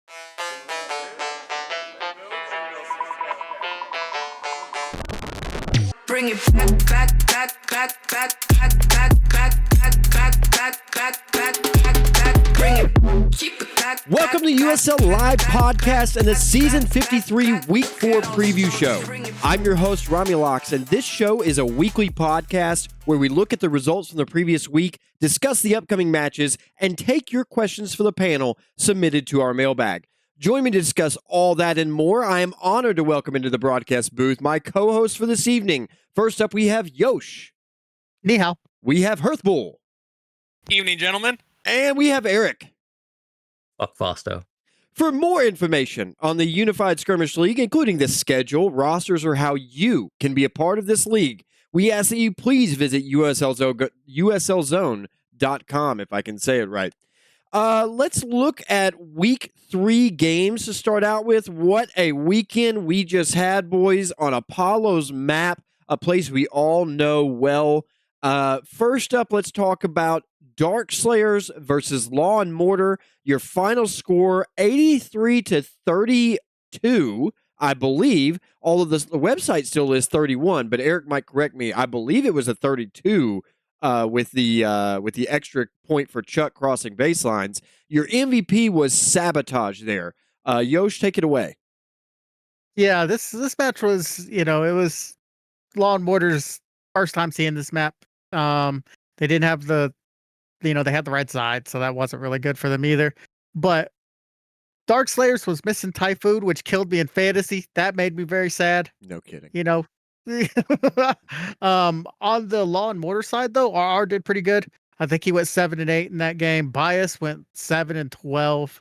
Bring it back. Bring it. Keep it back. Welcome to USL Live Podcast and the Season 53 Week 4 preview show. I'm your host, Romulocks, and this show is a weekly podcast where we look at the results from the previous week, discuss the upcoming matches, and take your questions for the panel submitted to our mailbag. Join me to discuss all that and more. I am honored to welcome into the broadcast booth my co-host for this evening. First up, we have Yosh. Ni hao. We have Herthbul. Evening, gentlemen. And we have Eric. Fuck Fosto. For more information on the Unified Skirmish League, including the schedule, rosters, or how you can be a part of this league, we ask that you please visit USLZone.com, if I can say it right. Let's look at Week 3 games to start out with. What a weekend we just had, boys, on Apollo's map, a place we all know well. First up, let's talk about Dark Slayers versus Law and Mortar. Your final score, 83-32, I believe. Although the website still is 31, but Eric might correct me. I believe it was a 32 with the extra point for Chuck crossing baselines. Your MVP was Sabotage there. Yosh, take it away. Yeah, this match was, it was Law and Mortar's first time seeing this map. They didn't have they had the right side, so that wasn't really good for them either. But Dark Slayers was missing Typhoon, which killed me in fantasy. That made me very sad. No kidding. On the Law and Mortar side, though, RR did pretty good. I think he went 7-8 in that game. Bias went 7-12.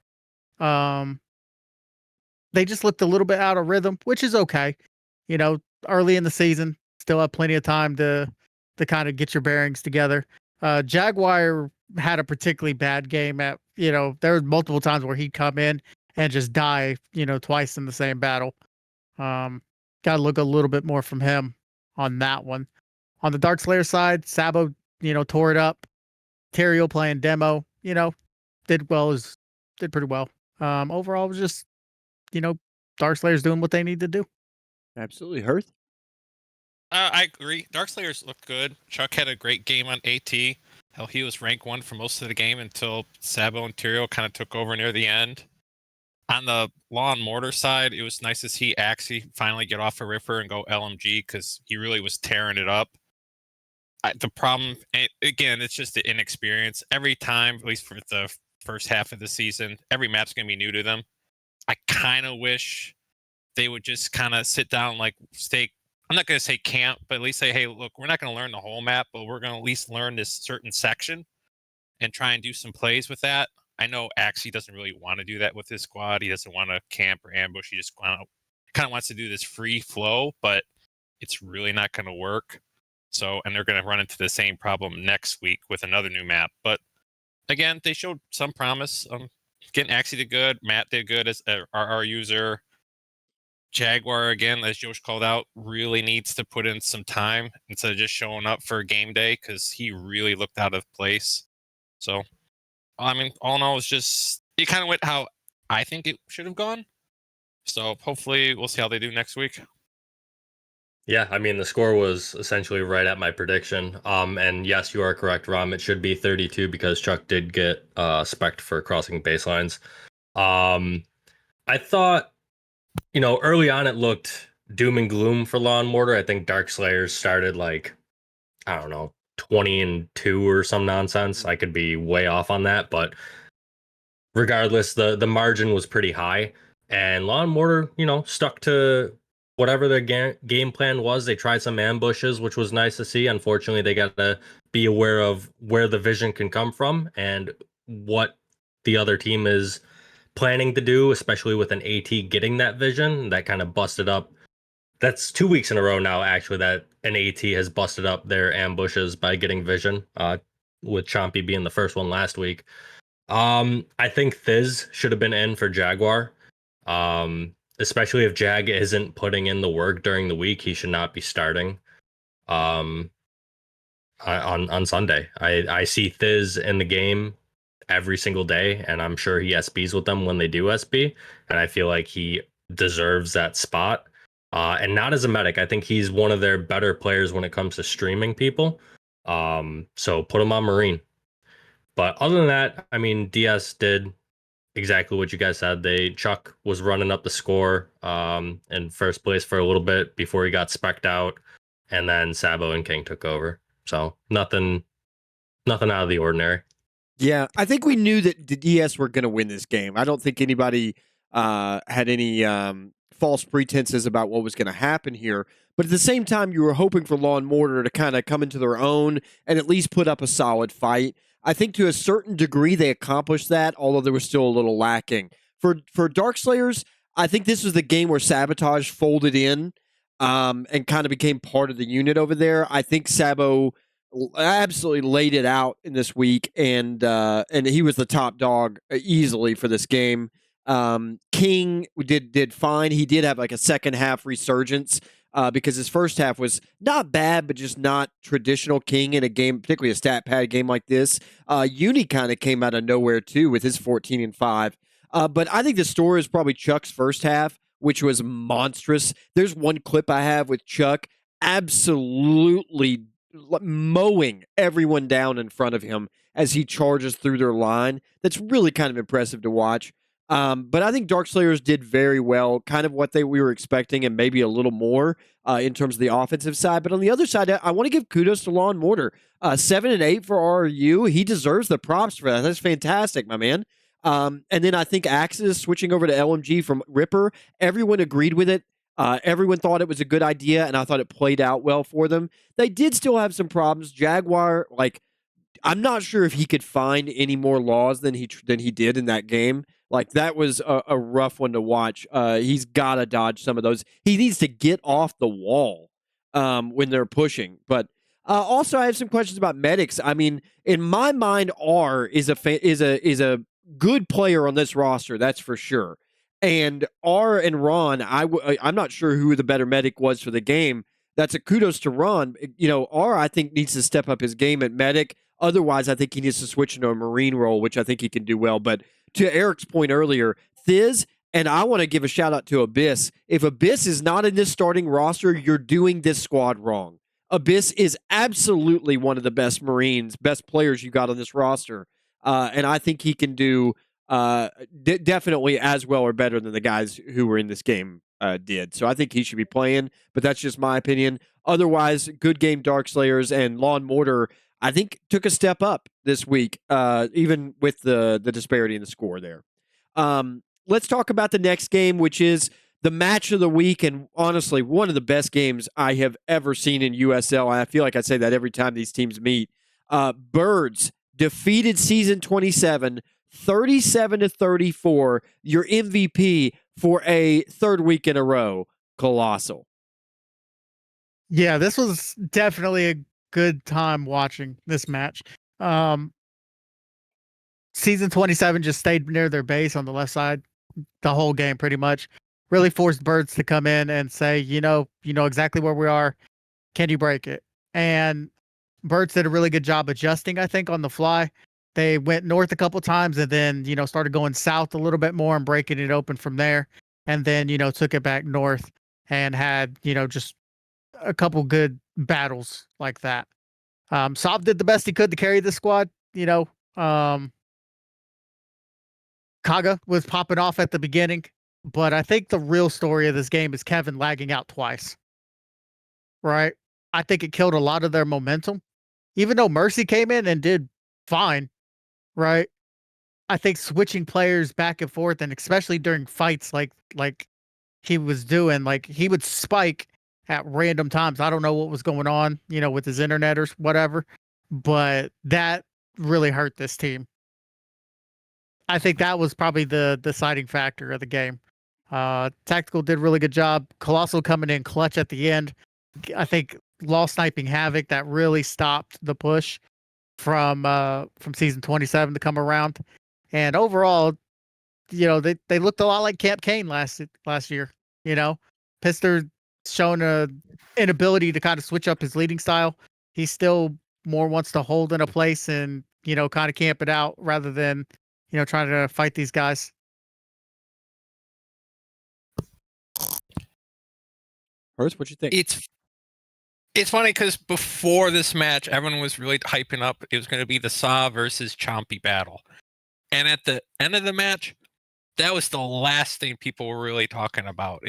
They just looked a little bit out of rhythm, which is okay. Early in the season, still have plenty of time to kind of get your bearings together. Jaguar had a particularly bad game at, there were multiple times where he'd come in and just die, twice in the same battle. Got to look a little bit more from him on that one. On the Dark Slayer side, Sabo, tore it up. Terrio playing demo, did pretty well. Overall, it was just, Dark Slayers doing what they need to do. Absolutely. Hearth? I agree. Dark Slayers looked good. Chuck had a great game on AT. Hell, he was rank 1 for most of the game until Sabo and Terrio kind of took over near the end. On the Law and Mortar side, it was nice to see Axie finally get off a Ripper and go LMG because he really was tearing it up. The problem, again, it's just the inexperience. Every time, at least for the first half of the season, every map's going to be new to them. I kind of wish they would just kind of sit down, stay, I'm not going to say camp, but at least say, hey, look, we're not going to learn the whole map, but we're going to at least learn this certain section and try and do some plays with that. I know Axie doesn't really want to do that with his squad. He doesn't want to camp or ambush. He just kind of wants to do this free flow, but it's really not going to work. So, and they're going to run into the same problem next week with another new map. But again, they showed some promise. Getting Axie did good. Matt did good as a RR user. Jaguar, again, as Josh called out, really needs to put in some time instead of just showing up for game day because he really looked out of place. So, I mean, all in all, it kind of went how I think it should have gone. So hopefully we'll see how they do next week. Yeah, I mean, the score was essentially right at my prediction. And yes, you are correct, Rom. It should be 32 because Chuck did get spec'd for crossing baselines. I thought, early on it looked doom and gloom for Law and Mortar. I think Dark Slayers started 20-2 or some nonsense. I could be way off on that, but regardless, the margin was pretty high. And Law and Mortar, stuck to whatever the game plan was. They tried some ambushes, which was nice to see. Unfortunately, they got to be aware of where the vision can come from and what the other team is planning to do, especially with an AT getting that vision. That kind of busted up. That's 2 weeks in a row now, actually, that an AT has busted up their ambushes by getting vision, with Chompy being the first one last week. I think Thiz should have been in for Jaguar. Especially if Jag isn't putting in the work during the week, he should not be starting on Sunday. I see Thiz in the game every single day, and I'm sure he SBs with them when they do SB, and I feel like he deserves that spot. And not as a medic. I think he's one of their better players when it comes to streaming people. So put him on Marine. But other than that, I mean, DS did exactly what you guys said. Chuck was running up the score in first place for a little bit before he got specced out, and then Sabo and King took over. So nothing out of the ordinary. Yeah, I think we knew that the DS were going to win this game. I don't think anybody had any false pretenses about what was going to happen here. But at the same time, you were hoping for Law and Mortar to kind of come into their own and at least put up a solid fight. I think to a certain degree they accomplished that, although there was still a little lacking. For Darkslayers, I think this was the game where Sabotage folded in and kind of became part of the unit over there. I think Sabo absolutely laid it out in this week, and he was the top dog easily for this game. King did fine. He did have like a second half resurgence because his first half was not bad, but just not traditional King in a game, particularly a stat pad game like this. Uni kind of came out of nowhere too with his 14-5. But I think the story is probably Chuck's first half, which was monstrous. There's one clip I have with Chuck absolutely mowing everyone down in front of him as he charges through their line. That's really kind of impressive to watch. But I think Darkslayers did very well, kind of what we were expecting, and maybe a little more in terms of the offensive side. But on the other side, I want to give kudos to Law and Mortar. 7 and 8 for RU. He deserves the props for that. That's fantastic, my man. And then I think Axis switching over to LMG from Ripper. Everyone agreed with it. Everyone thought it was a good idea, and I thought it played out well for them. They did still have some problems. Jaguar, I'm not sure if he could find any more laws than he did in that game. Like, that was a rough one to watch. He's got to dodge some of those. He needs to get off the wall when they're pushing. But also, I have some questions about medics. I mean, in my mind, R is a good player on this roster. That's for sure. And R and Ron, I'm not sure who the better medic was for the game. That's a kudos to Ron. R, I think, needs to step up his game at medic. Otherwise, I think he needs to switch into a Marine role, which I think he can do well. But to Eric's point earlier, Thiz, and I want to give a shout out to Abyss. If Abyss is not in this starting roster, you're doing this squad wrong. Abyss is absolutely one of the best Marines, best players you got on this roster. And I think he can do definitely as well or better than the guys who were in this game did. So I think he should be playing, but that's just my opinion. Otherwise, good game, Darkslayers, and Law and Mortar, I think, took a step up this week, even with the disparity in the score there. Let's talk about the next game, which is the match of the week, and honestly, one of the best games I have ever seen in USL. I feel like I say that every time these teams meet. Birds defeated Season 27 37-34, your MVP for a third week in a row. Colossal. Yeah, this was definitely a good time watching this match. Season 27 just stayed near their base on the left side the whole game, pretty much. Really forced Birds to come in and say, you know exactly where we are. Can you break it? And Birds did a really good job adjusting, I think, on the fly. They went north a couple times and then, started going south a little bit more and breaking it open from there. And then, took it back north and had, just a couple good battles like that. Saab did the best he could to carry the squad. Kaga was popping off at the beginning, but I think the real story of this game is Kevin lagging out twice. Right? I think it killed a lot of their momentum. Even though Mercy came in and did fine, right? I think switching players back and forth, and especially during fights like he was doing, like he would spike at random times. I don't know what was going on, with his internet or whatever, but that really hurt this team. I think that was probably the deciding factor of the game. Tactical did a really good job. Colossal coming in clutch at the end. I think Law sniping Havoc, that really stopped the push from Season 27 to come around. And overall, they looked a lot like Camp Kane last year. Pister shown an inability to kind of switch up his leading style. He still more wants to hold in a place and kind of camp it out rather than, trying to fight these guys. Hurst, what you think? It's funny because before this match, everyone was really hyping up it was going to be the Saw versus Chompy battle. And at the end of the match, that was the last thing people were really talking about.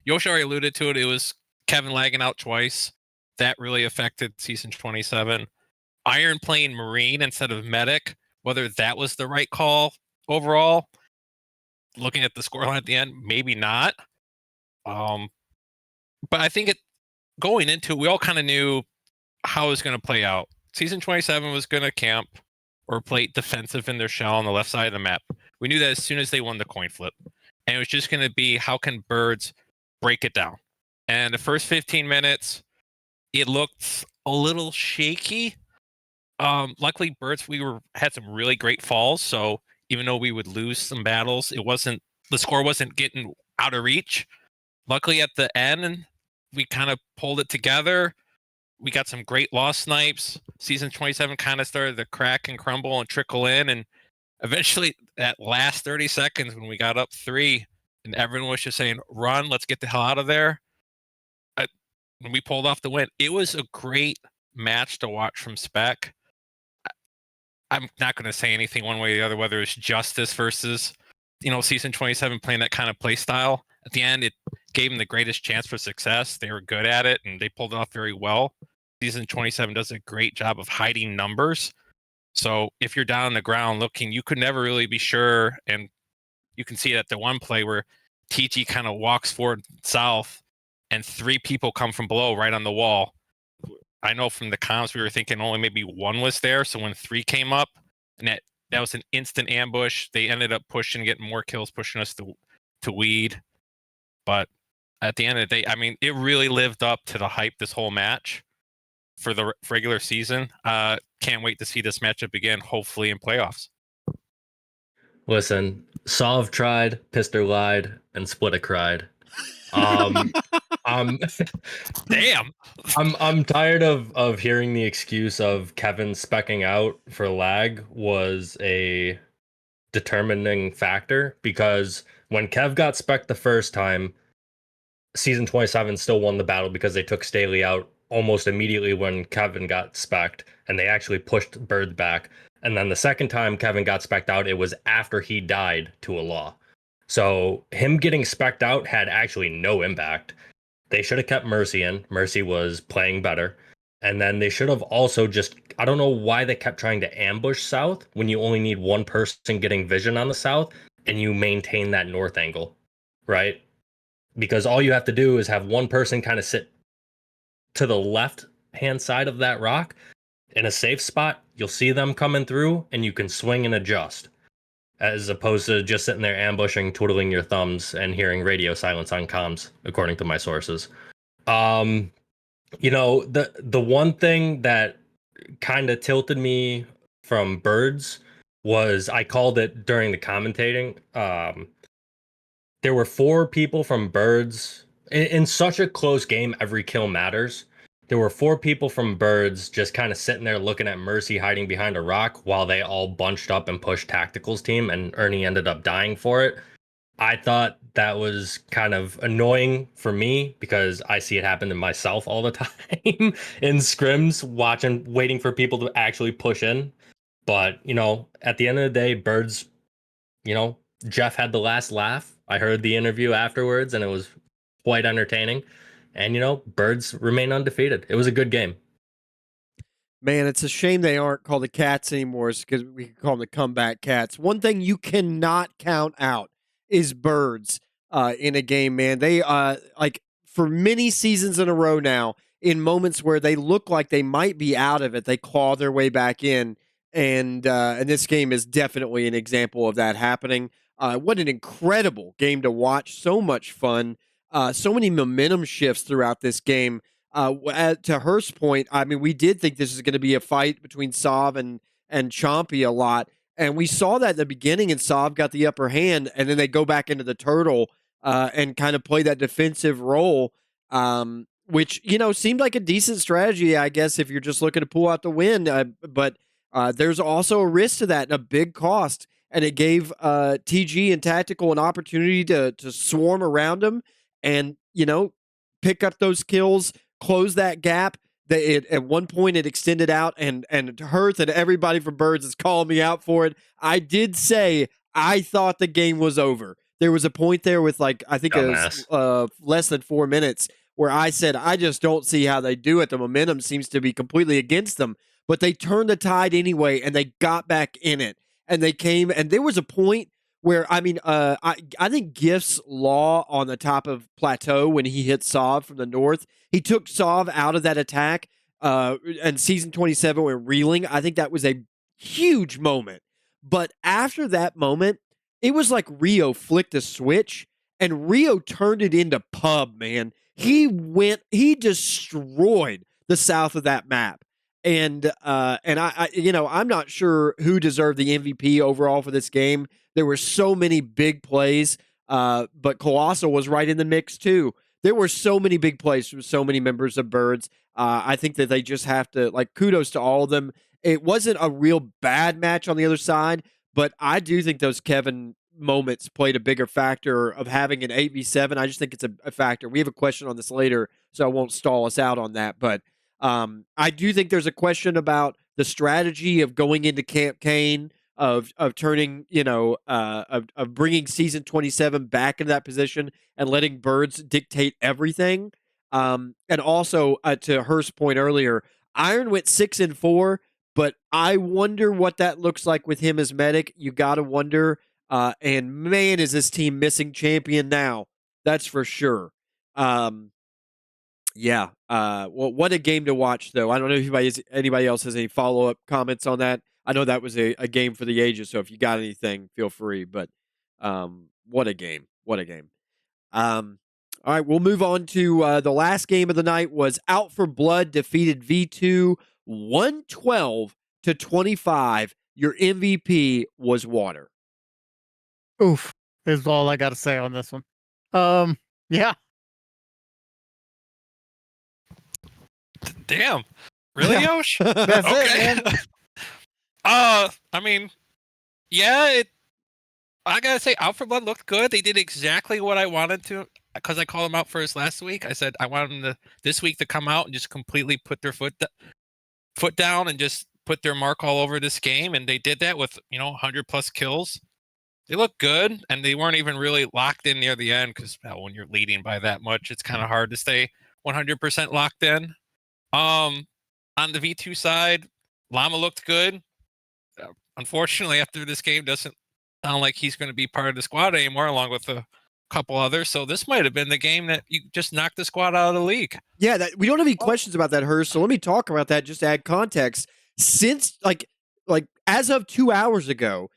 Yoshi already alluded to it. It was Kevin lagging out twice. That really affected Season 27. Iron playing Marine instead of Medic, whether that was the right call overall. Looking at the scoreline at the end, maybe not. But I think going into it, we all kind of knew how it was going to play out. Season 27 was going to camp or play defensive in their shell on the left side of the map. We knew that as soon as they won the coin flip. And it was just going to be, how can Birds break it down? And the first 15 minutes, it looked a little shaky. Luckily, Birds, had some really great falls. So even though we would lose some battles, the score wasn't getting out of reach. Luckily, at the end, we kind of pulled it together. We got some great lost snipes. Season 27 kind of started to crack and crumble and trickle in. And eventually, that last 30 seconds when we got up 3 and everyone was just saying, run, let's get the hell out of there. When we pulled off the win, it was a great match to watch from Spec. I'm not going to say anything one way or the other, whether it's Justice versus, Season 27 playing that kind of play style. At the end, it gave them the greatest chance for success. They were good at it, and they pulled it off very well. Season 27 does a great job of hiding numbers. So if you're down on the ground looking, you could never really be sure. And you can see it at the one play where TG kind of walks forward south, and 3 people come from below right on the wall. I know from the comms we were thinking only maybe 1 was there. So when 3 came up, and that was an instant ambush, they ended up getting more kills, pushing us to weed. But at the end of the day, I mean, it really lived up to the hype this whole match for the regular season. Can't wait to see this matchup again, hopefully in playoffs. Listen, Solve tried, Pister lied, and Splitta cried. Um, Damn. I'm tired of hearing the excuse of Kevin specking out for lag was a determining factor, because when Kev got spec'd the first time, Season 27 still won the battle because they took Staley out almost immediately when Kevin got spec'd, and they actually pushed Bird back. And then the second time Kevin got spec'd out, it was after he died to a law. So him getting spec'd out had actually no impact. They should have kept Mercy in. Mercy was playing better. And then they should have also I don't know why they kept trying to ambush south when you only need one person getting vision on the south and you maintain that north angle, right? Because all you have to do is have one person kind of sit to the left hand side of that rock in a safe spot. You'll see them coming through and you can swing and adjust, as opposed to just sitting there ambushing, twiddling your thumbs, and hearing radio silence on comms, according to my sources. The one thing that kind of tilted me from Birds was, I called it during the commentating. There were 4 people from Birds in such a close game. Every kill matters. There were 4 people from Birds just kind of sitting there looking at Mercy hiding behind a rock while they all bunched up and pushed Tactical's team, and Ernie ended up dying for it. I thought that was kind of annoying for me because I see it happen to myself all the time in scrims, waiting for people to actually push in. But, at the end of the day, Birds, Jeff had the last laugh. I heard the interview afterwards and it was quite entertaining. And, Birds remain undefeated. It was a good game. Man, it's a shame they aren't called the Cats anymore, because we can call them the Comeback Cats. One thing you cannot count out is Birds in a game, man. They, for many seasons in a row now, in moments where they look like they might be out of it, they claw their way back in. And this game is definitely an example of that happening. What an incredible game to watch. So much fun. So many momentum shifts throughout this game. To Hurst's point, I mean, we did think this is going to be a fight between Sav and Chompy a lot. And we saw that at the beginning, and Sav got the upper hand, and then they go back into the turtle and kind of play that defensive role, which, seemed like a decent strategy, I guess, if you're just looking to pull out the win. But There's also a risk to that and a big cost. And it gave TG and Tactical an opportunity to swarm around him and, pick up those kills, close that gap. At one point, it extended out, and Herth and everybody from Birds is calling me out for it. I did say I thought the game was over. There was a point there with, I think it was less than 4 minutes where I said, I just don't see how they do it. The momentum seems to be completely against them. But they turned the tide anyway, and they got back in it. And they came, and there was a point where, I think Gift's Law on the top of Plateau when he hit Sov from the north, he took Sov out of that attack, and Season 27 went reeling. I think that was a huge moment. But after that moment, it was like Rio flicked a switch, and Rio turned it into pub, man. He destroyed the south of that map. And I'm not sure who deserved the MVP overall for this game. There were so many big plays, but Colossal was right in the mix too. There were so many big plays from so many members of Birds. I think that they just have to, kudos to all of them. It wasn't a real bad match on the other side, but I do think those Kevin moments played a bigger factor of having an 8v7. I just think it's a factor. We have a question on this later, so I won't stall us out on that, but I do think there's a question about the strategy of going into Camp Kane, of turning, of bringing Season 27 back into that position and letting Birds dictate everything. And also, to Hurst's point earlier, Iron went 6-4, but I wonder what that looks like with him as medic. You got to wonder. And man, is this team missing champion now? That's for sure. Yeah. Well, what a game to watch, though. I don't know if anybody else has any follow-up comments on that. I know that was a game for the ages, so if you got anything, feel free. But what a game. What a game. All right, we'll move on to the last game of the night was Out for Blood defeated V2 112-25. Your MVP was Water. Oof. Is all I got to say on this one. Yeah. Damn. Really, Yeah. Yosh? That's it, man. I mean, yeah, I gotta say, Out for Blood looked good. They did exactly what I wanted to, because I called them out first last week. I said I wanted them this week to come out and just completely put their foot down and just put their mark all over this game, and they did that with 100+ kills. They looked good, and they weren't even really locked in near the end because when you're leading by that much, it's kind of hard to stay 100% locked in. On the V2 side, Llama looked good. Unfortunately, after this game, doesn't sound like he's going to be part of the squad anymore, along with a couple others. So this might have been the game that you just knocked the squad out of the league. Yeah, we don't have any questions about that, Hurst. So let me talk about that just to add context. Since like as of 2 hours ago,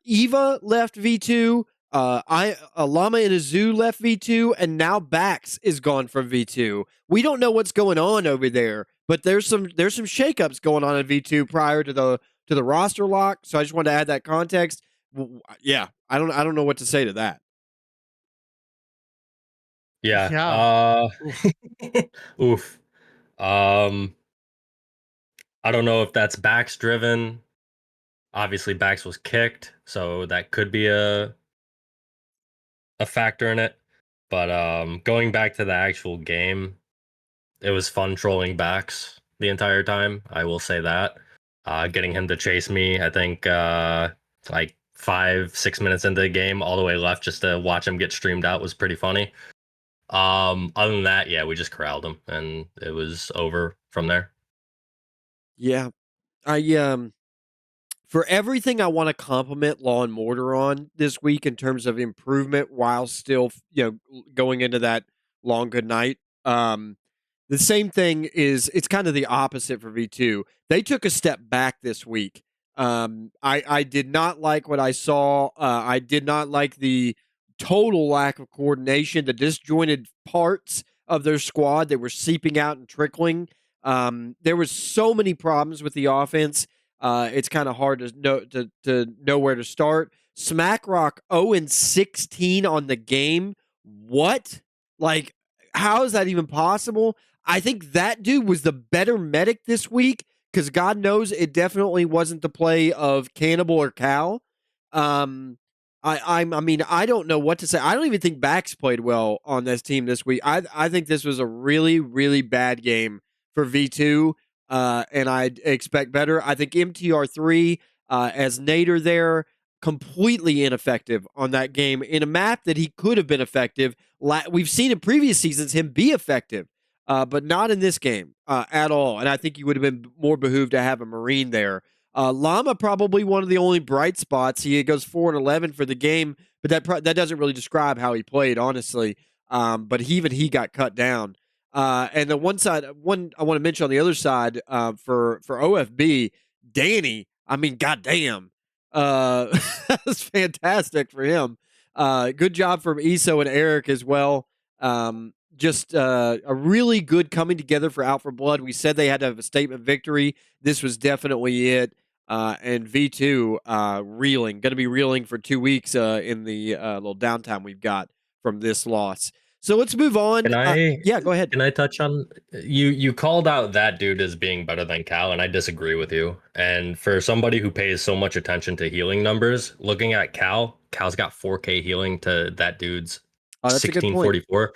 Eva left V2. Llama and Azu left V2, and now Bax is gone from V2. We don't know what's going on over there, but there's some shakeups going on in V2 prior to the roster lock. So I just wanted to add that context. Yeah, I don't know what to say to that. Yeah. Oof. I don't know if that's Bax driven. Obviously, Bax was kicked, so that could be a factor in it. But going back to the actual game, it was fun trolling Bax the entire time. I will say that. Getting him to chase me, I think 5-6 minutes into the game, all the way left, just to watch him get streamed out was pretty funny. Other than that, yeah, we just corralled him, and it was over from there. Yeah, for everything I want to compliment Law and Mortar on this week in terms of improvement while still, going into that long good night. The same thing it's kind of the opposite for V2. They took a step back this week. I did not like what I saw. I did not like the total lack of coordination, the disjointed parts of their squad that were seeping out and trickling. There was so many problems with the offense. It's kind of hard to know where to start. Smackrock 0-16 on the game. What? How is that even possible? I think that dude was the better medic this week because God knows it definitely wasn't the play of Cannibal or Cal. I mean, I don't know what to say. I don't even think Bax played well on this team this week. I think this was a really, really bad game for V2, and I expect better. I think MTR3 as Nader there, completely ineffective on that game in a map that he could have been effective. We've seen in previous seasons him be effective, but not in this game at all. And I think he would have been more behooved to have a Marine there. Llama probably one of the only bright spots. He goes 4-11 for the game, but that doesn't really describe how he played, honestly. But he got cut down. And the one I want to mention on the other side for OFB, Danny. I mean, goddamn, that's fantastic for him. Good job from Iso and Eric as well. Just a really good coming together for Out for Blood. We said they had to have a statement victory. This was definitely it. And V2 going to be reeling for 2 weeks in the little downtime we've got from this loss. So let's move on. Yeah, go ahead. Can I touch on you called out that dude as being better than Cal, and I disagree with you. And for somebody who pays so much attention to healing numbers, looking at Cal's got 4K healing to that dude's That's a good point. 1644.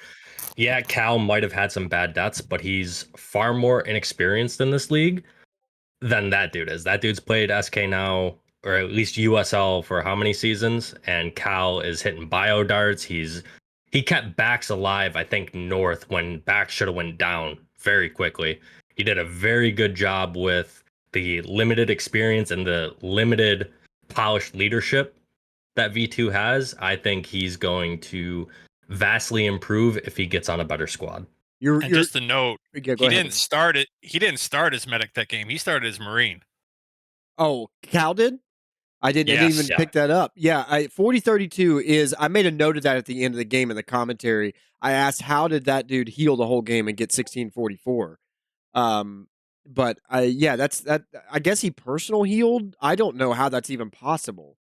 Yeah, Cal might have had some bad deaths, but he's far more inexperienced in this league than that dude is. That dude's played SK now, or at least USL for how many seasons? And Cal is hitting bio darts. He kept Bax alive, I think, north when Bax should have went down very quickly. He did a very good job with the limited experience and the limited polished leadership that V2 has. I think he's going to vastly improve if he gets on a better squad. Just a note, Yeah, he didn't start it. He didn't start as medic that game. He started as Marine. Oh, Cal did? I didn't even pick that up. Yeah, 4032 is. I made a note of that at the end of the game in the commentary. I asked, how did that dude heal the whole game and get 1644? But that's that. I guess he personal healed. I don't know how that's even possible.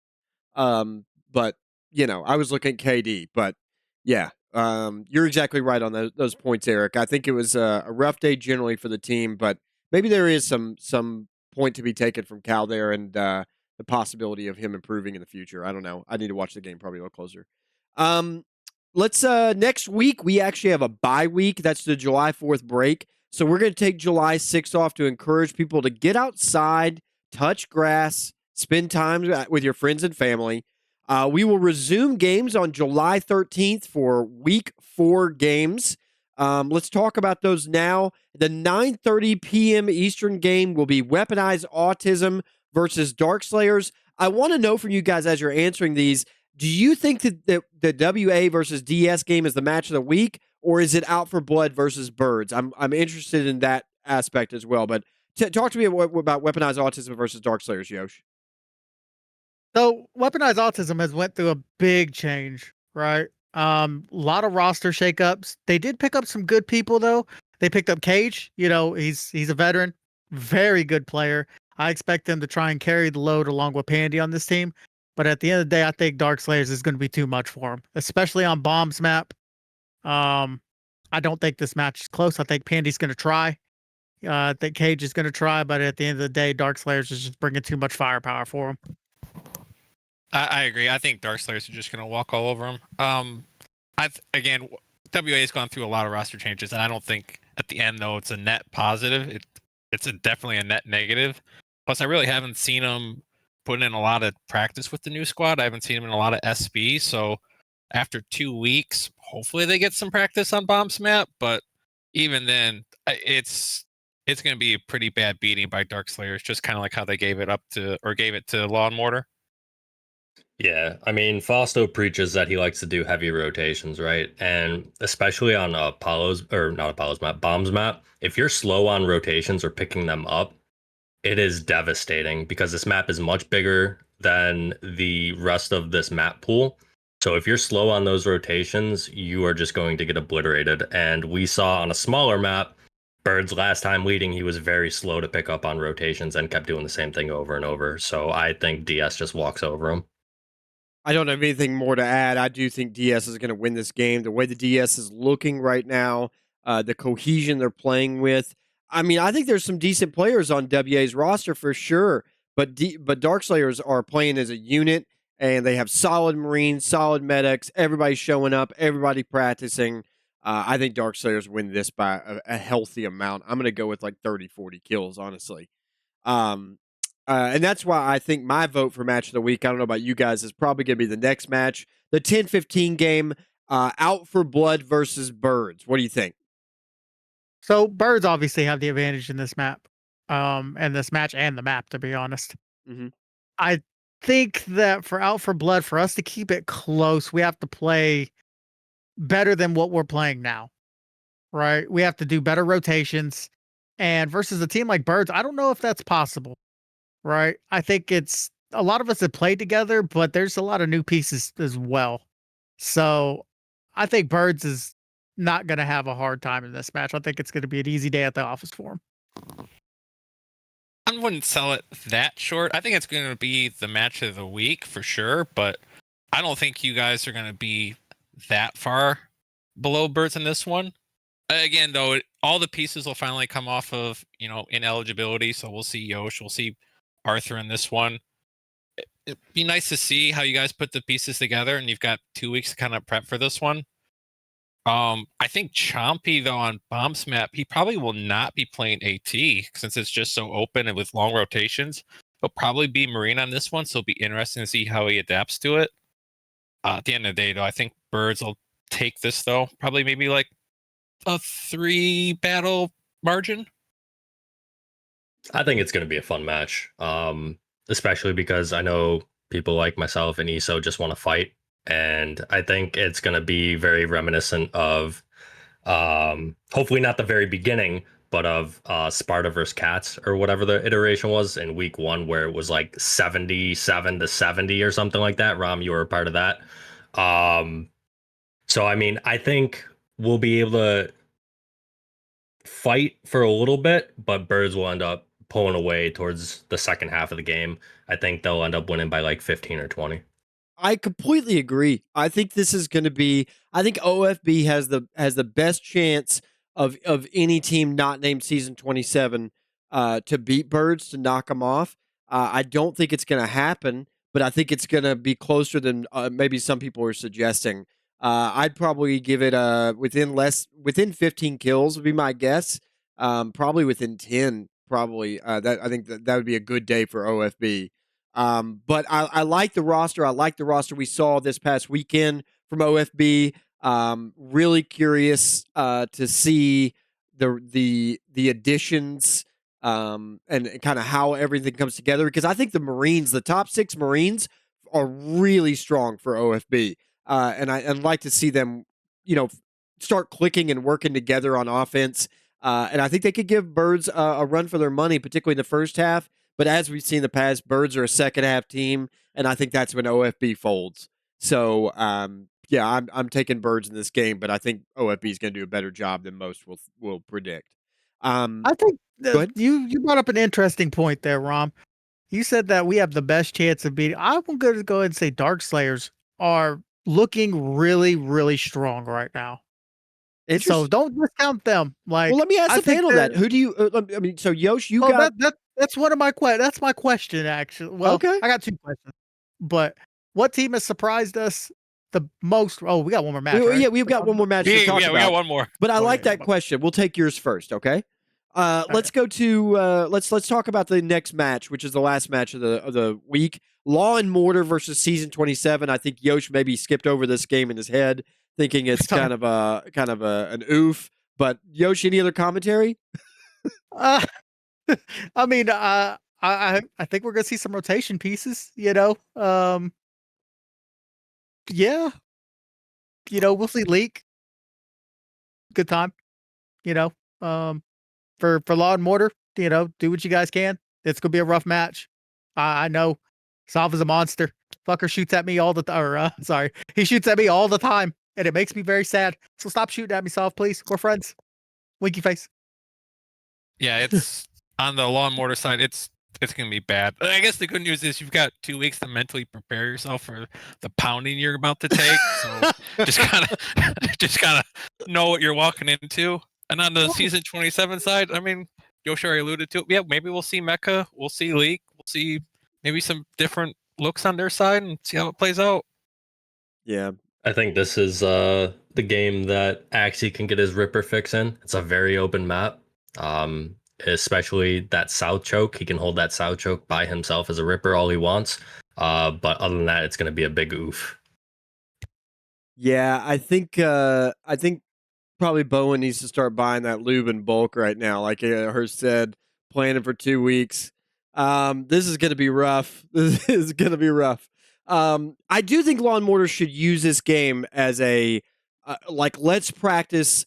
But I was looking at KD. But yeah, you're exactly right on those points, Eric. I think it was a rough day generally for the team, but maybe there is some point to be taken from Cal there, and the possibility of him improving in the future. I don't know. I need to watch the game probably a little closer. Let's next week we actually have a bye week. That's the July 4th break. So we're going to take July 6th off to encourage people to get outside, touch grass, spend time with your friends and family. We will resume games on July 13th for week 4 games. Let's talk about those now. The 9:30 p.m. Eastern game will be Weaponized Autism versus Darkslayers. I want to know from you guys as you're answering these, do you think that the WA versus DS game is the match of the week, or is it Out for Blood versus Birds? I'm interested in that aspect as well. But talk to me about Weaponized Autism versus Darkslayers, Yosh. So Weaponized Autism has went through a big change, right? A lot of roster shakeups. They did pick up some good people though. They picked up Cage. He's a veteran, very good player. I expect them to try and carry the load along with Pandy on this team. But at the end of the day, I think Darkslayers is going to be too much for him, especially on Bomb's map. I don't think this match is close. I think Pandy's going to try. I think Cage is going to try, but at the end of the day, Darkslayers is just bringing too much firepower for him. I agree. I think Darkslayers are just going to walk all over him. Again, WA has gone through a lot of roster changes, and I don't think at the end though it's a net positive. It's definitely a net negative. Plus, I really haven't seen him put in a lot of practice with the new squad. I haven't seen him in a lot of SB. So after 2 weeks, hopefully they get some practice on Bomb's map. But even then, it's going to be a pretty bad beating by Darkslayers, just kind of like how they gave it to Law and Mortar. Yeah, I mean, Fausto preaches that he likes to do heavy rotations, right? And especially on Bomb's map, if you're slow on rotations or picking them up, it is devastating because this map is much bigger than the rest of this map pool. So if you're slow on those rotations, you are just going to get obliterated. And we saw on a smaller map, Bird's last time leading, he was very slow to pick up on rotations and kept doing the same thing over and over. So I think DS just walks over him. I don't have anything more to add. I do think DS is going to win this game. The way the DS is looking right now, the cohesion they're playing with, I mean, I think there's some decent players on WA's roster for sure, but Darkslayers are playing as a unit, and they have solid Marines, solid medics, everybody showing up, everybody practicing. I think Darkslayers win this by a healthy amount. I'm going to go with like 30, 40 kills, honestly. And that's why I think my vote for match of the week, I don't know about you guys, is probably going to be the next match, the 10-15 game, Out for Blood versus Birds. What do you think? So birds obviously have the advantage in this map, and this match and the map, to be honest. Mhm. I think that for Out for Blood, for us to keep it close, we have to play better than what we're playing now, right? We have to do better rotations. And versus a team like Birds, I don't know if that's possible, right? I think it's a lot of us have played together, but there's a lot of new pieces as well. So I think Birds is not going to have a hard time in this match. I think it's going to be an easy day at the office for him. I wouldn't sell it that short. I think it's going to be the match of the week for sure, but I don't think you guys are going to be that far below Birds in this one. Again, though, all the pieces will finally come off of, ineligibility. So we'll see Yosh, we'll see Arthur in this one. It'd be nice to see how you guys put the pieces together, and you've got 2 weeks to kind of prep for this one. I think Chompy, though, on Bomb's map, he probably will not be playing AT since it's just so open and with long rotations. He'll probably be Marine on this one, so it'll be interesting to see how he adapts to it. At the end of the day, though, I think Birds will take this, though. Probably maybe like a 3 battle margin. I think it's going to be a fun match, especially because I know people like myself and ESO just want to fight. And I think it's going to be very reminiscent of, hopefully not the very beginning, but of Sparta versus Cats or whatever the iteration was in week 1, where it was like 77-70 or something like that. Rom, you were a part of that. So, I mean, I think we'll be able to fight for a little bit, but Birds will end up pulling away towards the second half of the game. I think they'll end up winning by like 15 or 20. I completely agree. I think this is going to be. I think OFB has the best chance of any team not named Season 27 to beat Birds, to knock them off. I don't think it's going to happen, but I think it's going to be closer than maybe some people are suggesting. I'd probably give it within 15 kills would be my guess. Probably within 10. Probably that I think that would be a good day for OFB. But I like the roster. I like the roster we saw this past weekend from OFB. Really curious to see the additions and kind of how everything comes together, because I think the Marines, the top 6 Marines, are really strong for OFB, and I'd like to see them, start clicking and working together on offense. And I think they could give Birds a run for their money, particularly in the first half. But as we've seen in the past, Birds are a second half team, and I think that's when OFB folds. So, yeah, I'm taking Birds in this game, but I think OFB is going to do a better job than most will predict. I think Go ahead. you brought up an interesting point there, Rom. You said that we have the best chance of beating. I'm going to go ahead and say Darkslayers are looking really, really strong right now. So don't discount them. Like, well, let me ask the panel that. Who do you? I mean, so Yosh, you got that's one of my that's my question actually. Well, okay. I got 2 questions, but what team has surprised us the most? Oh, we got one more match. Right? Yeah, we've got one more match to talk about. We got one more. But I like that question. We'll take yours first, okay? Let's go to let's talk about the next match, which is the last match of the week. Law and Mortar versus Season 27. I think Yosh maybe skipped over this game in his head, thinking it's kind of an oof. But Yosh, any other commentary? I mean, I think we're gonna see some rotation pieces. Yeah, we'll see Leak. Good time. For Law and Mortar, do what you guys can. It's gonna be a rough match. I know. Salve is a monster. Fucker shoots at me all the time. Sorry, he shoots at me all the time, and it makes me very sad. So stop shooting at me, Salve, please. We're friends. Winky face. Yeah, it's on the Law and Mortar side. It's gonna be bad. I guess the good news is you've got 2 weeks to mentally prepare yourself for the pounding you're about to take. So just gotta know what you're walking into. And on the Season 27 side, I mean, Yoshi already alluded to, yeah, maybe we'll see Mecha, we'll see Leak, we'll see maybe some different looks on their side and see how it plays out. Yeah. I think this is the game that Axie can get his Ripper fix in. It's a very open map. Especially that South choke. He can hold that South choke by himself as a Ripper all he wants. But other than that, it's going to be a big oof. Yeah, I think probably Bowen needs to start buying that lube in bulk right now. Like Hurst said, planning for 2 weeks. This is going to be rough. This is going to be rough. I do think Law and Mortar should use this game as a let's practice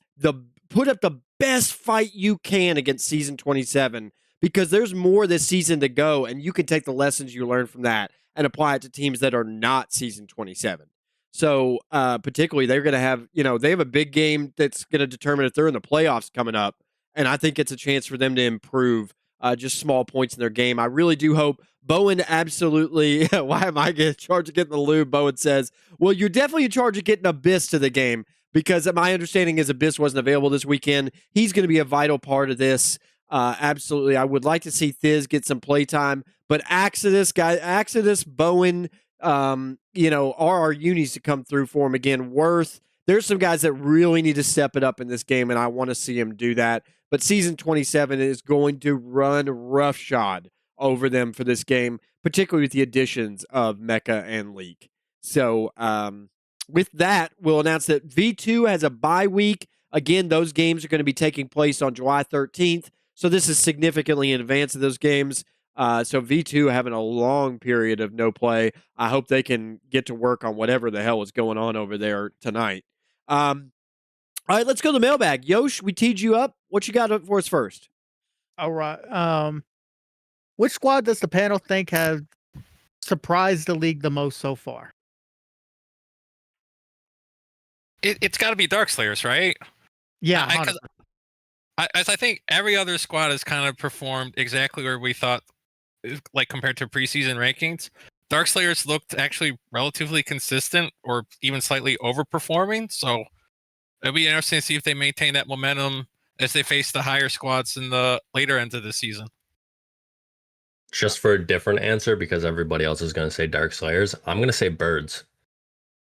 put up the best fight you can against season 27 because there's more this season to go, and you can take the lessons you learned from that and apply it to teams that are not season 27. So particularly, they're going to have, they have a big game that's going to determine if they're in the playoffs coming up. And I think it's a chance for them to improve just small points in their game. I really do hope Bowen absolutely. Why am I in charge of getting the lube? Bowen says, well, you're definitely in charge of getting Abyss to the game because my understanding is Abyss wasn't available this weekend. He's going to be a vital part of this. Absolutely. I would like to see Thiz get some playtime, but Axidus, Bowen, RRU needs to come through for him again. Worth, there's some guys that really need to step it up in this game, and I want to see him do that. But season 27 is going to run roughshod over them for this game, particularly with the additions of Mecha and Leak. So with that, we'll announce that V2 has a bye week. Again, those games are going to be taking place on July 13th. So this is significantly in advance of those games. So V2 having a long period of no play. I hope they can get to work on whatever the hell is going on over there tonight. All right, let's go to the mailbag. Yosh, we teed you up. What you got for us first? All right. Which squad does the panel think have surprised the league the most so far? It's got to be Darkslayers, right? Yeah, I think every other squad has kind of performed exactly where we thought, like compared to preseason rankings. Darkslayers looked actually relatively consistent or even slightly overperforming. So it'll be interesting to see if they maintain that momentum as they face the higher squads in the later end of the season. Just for a different answer, because everybody else is going to say Darkslayers, I'm going to say Birds.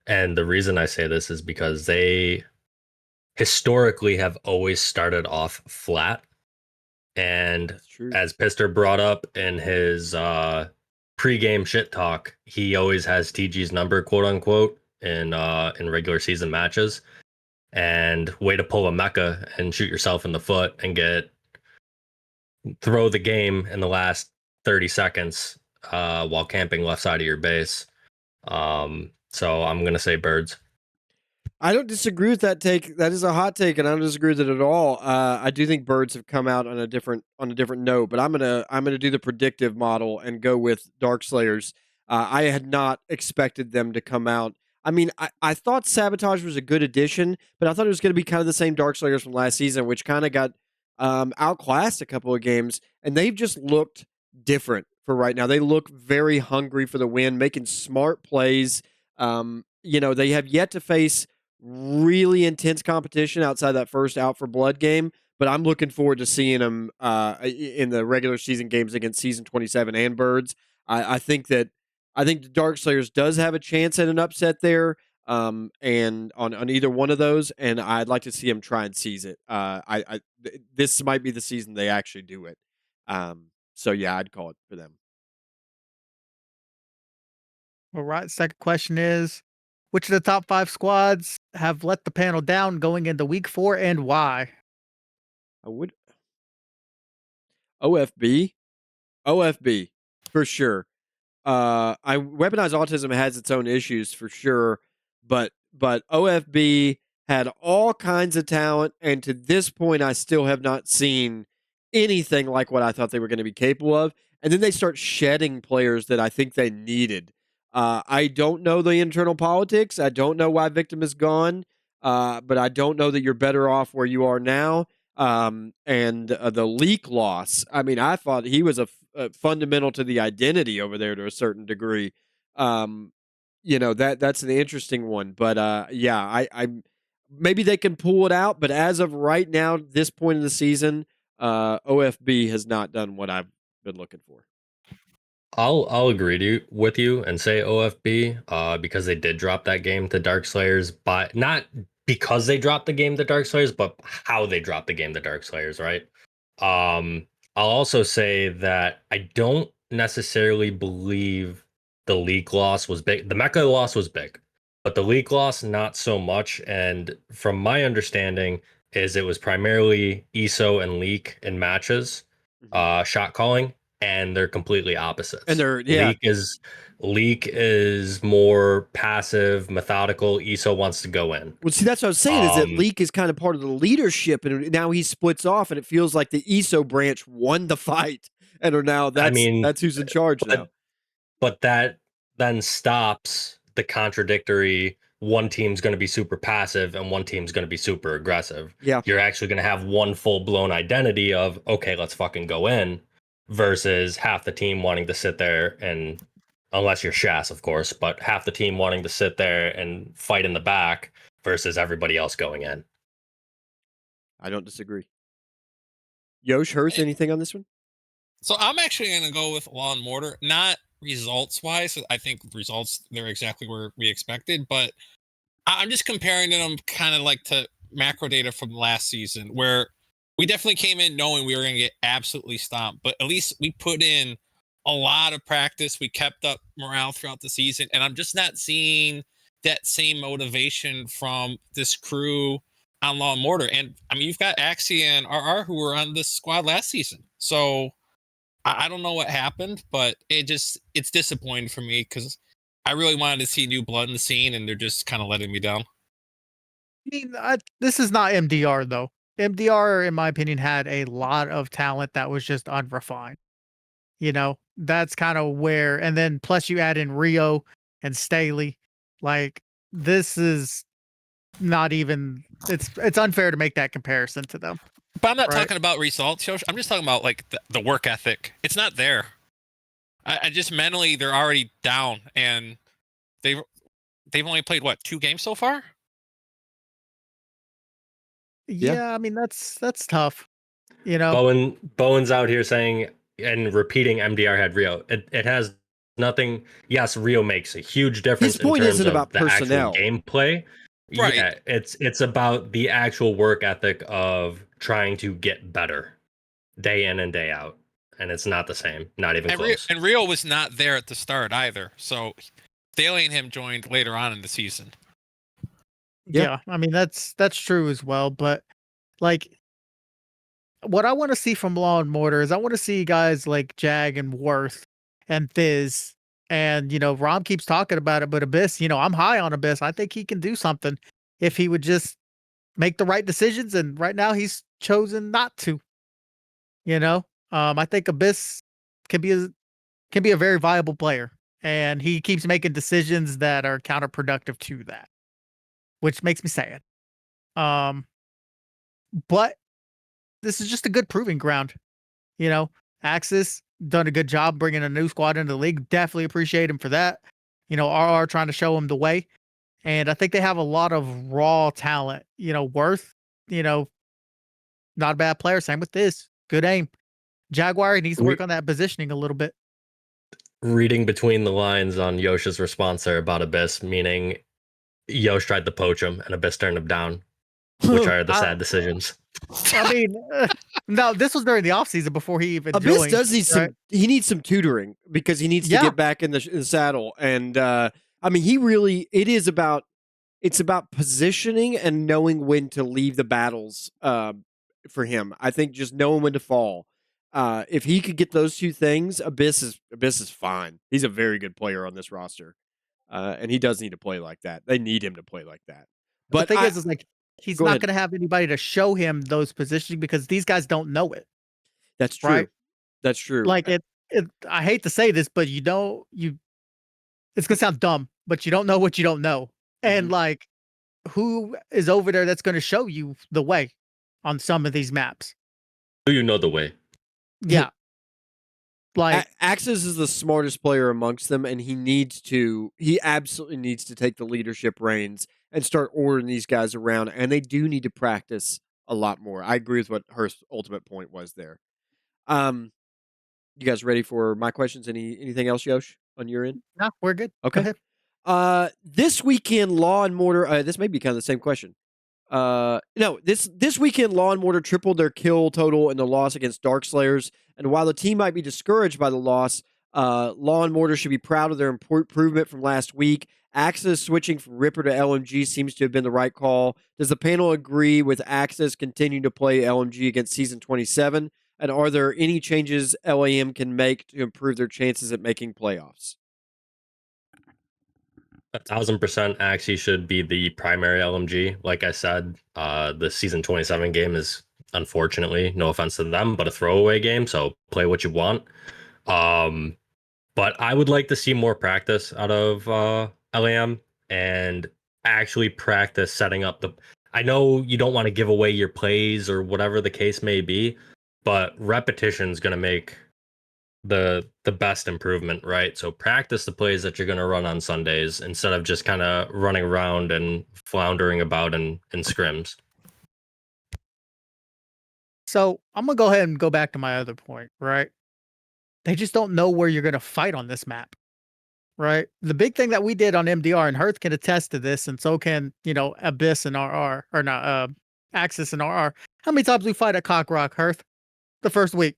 And the reason I say this is because they historically have always started off flat. And as Pister brought up in his pre-game shit talk, he always has TG's number, quote unquote, in regular season matches. And way to pull a mecha and shoot yourself in the foot and throw the game in the last 30 seconds while camping left side of your base. So I'm going to say Birds. I don't disagree with that take. That is a hot take, and I don't disagree with it at all. I do think Birds have come out on a different note, but I'm gonna do the predictive model and go with Darkslayers. I had not expected them to come out. I mean, I thought Sabotage was a good addition, but I thought it was going to be kind of the same Darkslayers from last season, which kind of got outclassed a couple of games, and they've just looked different for right now. They look very hungry for the win, making smart plays. They have yet to face really intense competition outside that first Out for Blood game, but I'm looking forward to seeing them in the regular season games against season 27 and Birds. I think the Darkslayers does have a chance at an upset there, and on either one of those, and I'd like to see them try and seize it. This might be the season they actually do it. So yeah, I'd call it for them. All right. Second question is, which of the top 5 squads have let the panel down going into week 4 and why? I would OFB for sure. I Weaponized Autism has its own issues for sure, but OFB had all kinds of talent, and to this point, I still have not seen anything like what I thought they were going to be capable of. And then they start shedding players that I think they needed. I don't know the internal politics. I don't know why Victim is gone, but I don't know that you're better off where you are now. And the Leak loss, I mean, I thought he was a fundamental to the identity over there to a certain degree. That's an interesting one. But I maybe they can pull it out. But as of right now, this point in the season, OFB has not done what I've been looking for. I'll agree with you and say OFB because they did drop that game to Dark Slayers, but not because they dropped the game to Dark Slayers, but how they dropped the game to Dark Slayers, right? I'll also say that I don't necessarily believe the leak loss was big. The Mecha loss was big, but the leak loss not so much. And from my understanding, is it was primarily ESO and leak in matches, shot calling, and they're completely opposites. And they're Leak is more passive, methodical. ESO wants to go in. Well, see, that's what I was saying. Is that Leak is kind of part of the leadership, and now he splits off, and it feels like the ESO branch won the fight, and are now that's who's in charge now. But that then stops the contradictory. One team's going to be super passive, and one team's going to be super aggressive. Yeah, you're actually going to have one full blown identity of okay, let's fucking go in, versus half the team wanting to sit there and. Unless you're Shas, of course, but half the team wanting to sit there and fight in the back versus everybody else going in. I don't disagree. Yosh, Herth, anything on this one? So I'm actually going to go with Law and Mortar, not results-wise. I think results, they're exactly where we expected, but I'm just comparing them kind of like to macro data from last season, where we definitely came in knowing we were going to get absolutely stomped, but at least we put in a lot of practice. We kept up morale throughout the season, and I'm just not seeing that same motivation from this crew on Law and Mortar. And I mean, you've got Axie and RR who were on this squad last season, so I don't know what happened, but it's disappointing for me because I really wanted to see new blood in the scene, and they're just kind of letting me down. I mean, this is not MDR though. MDR, in my opinion, had a lot of talent that was just unrefined. You know, that's kind of where, and then plus you add in Rio and Staley. Like, this is not even, it's unfair to make that comparison to them. But I'm not talking about results. I'm just talking about like the work ethic. It's not there. I just mentally, they're already down, and they've only played what, 2 games so far? Yeah, I mean that's tough. You know, Bowen's out here saying and repeating MDR had Rio. It has nothing. Yes, Rio makes a huge difference. His point in terms isn't of about the personnel, actual gameplay. Right. Yeah, it's about the actual work ethic of trying to get better day in and day out, and it's not the same. Not even close. And Rio was not there at the start either. So Staley and him joined later on in the season. Yeah, I mean that's true as well. But like, what I want to see from Law and Mortar is I want to see guys like Jag and Worth and Thiz. And, you know, Rom keeps talking about it, but Abyss, you know, I'm high on Abyss. I think he can do something if he would just make the right decisions. And right now he's chosen not to. You know, I think Abyss can be a very viable player, and he keeps making decisions that are counterproductive to that, which makes me sad. But this is just a good proving ground. You know, Axis done a good job bringing a new squad into the league. Definitely appreciate him for that. You know, RR trying to show him the way. And I think they have a lot of raw talent. You know, Worth, you know, not a bad player. Same with this. Good aim. Jaguar needs to work on that positioning a little bit. Reading between the lines on Yosh's response there about Abyss, meaning Yosh tried to poach him and Abyss turned him down, which are the sad decisions. I mean, no, this was during the offseason before he even Abyss joined. does need he needs some tutoring because he needs to get back in the saddle. And I mean, it's about positioning and knowing when to leave the battles for him. I think just knowing when to fall. If he could get those two things, Abyss is fine. He's a very good player on this roster. And he does need to play like that. They need him to play like that. But the thing is like, he's not going to have anybody to show him those positioning because these guys don't know it. That's true. Right? That's true. Like I hate to say this, but it's going to sound dumb, but you don't know what you don't know. And like, who is over there that's going to show you the way on some of these maps? Do you know the way? Yeah. Like Axis is the smartest player amongst them, and he absolutely needs to take the leadership reins and start ordering these guys around. And they do need to practice a lot more. I agree with what Hurst's ultimate point was there. You guys ready for my questions? Anything else, Yosh, on your end? No, we're good. Go Okay. ahead. This weekend, Law and Mortar. This may be kind of the same question. No, this weekend, Law and Mortar tripled their kill total in the loss against Darkslayers. And while the team might be discouraged by the loss, Law and Mortar should be proud of their improvement from last week. Axis switching from Ripper to LMG seems to have been the right call. Does the panel agree with Axis continuing to play LMG against Season 27? And are there any changes LAM can make to improve their chances at making playoffs? 1,000% Axie should be the primary LMG. Like I said, the Season 27 game is, unfortunately, no offense to them, but a throwaway game, so play what you want. But I would like to see more practice out of LAM and actually practice setting up the. I know you don't want to give away your plays or whatever the case may be, but repetition is going to make the best improvement, right? So practice the plays that you're going to run on Sundays instead of just kind of running around and floundering about in scrims. So I'm gonna go ahead and go back to my other point, right? They just don't know where you're gonna fight on this map, right? The big thing that we did on MDR, and Hearth can attest to this, and so can Abyss and RR, or not Axis and RR. How many times we fight at Cockrock, Hearth? The first week.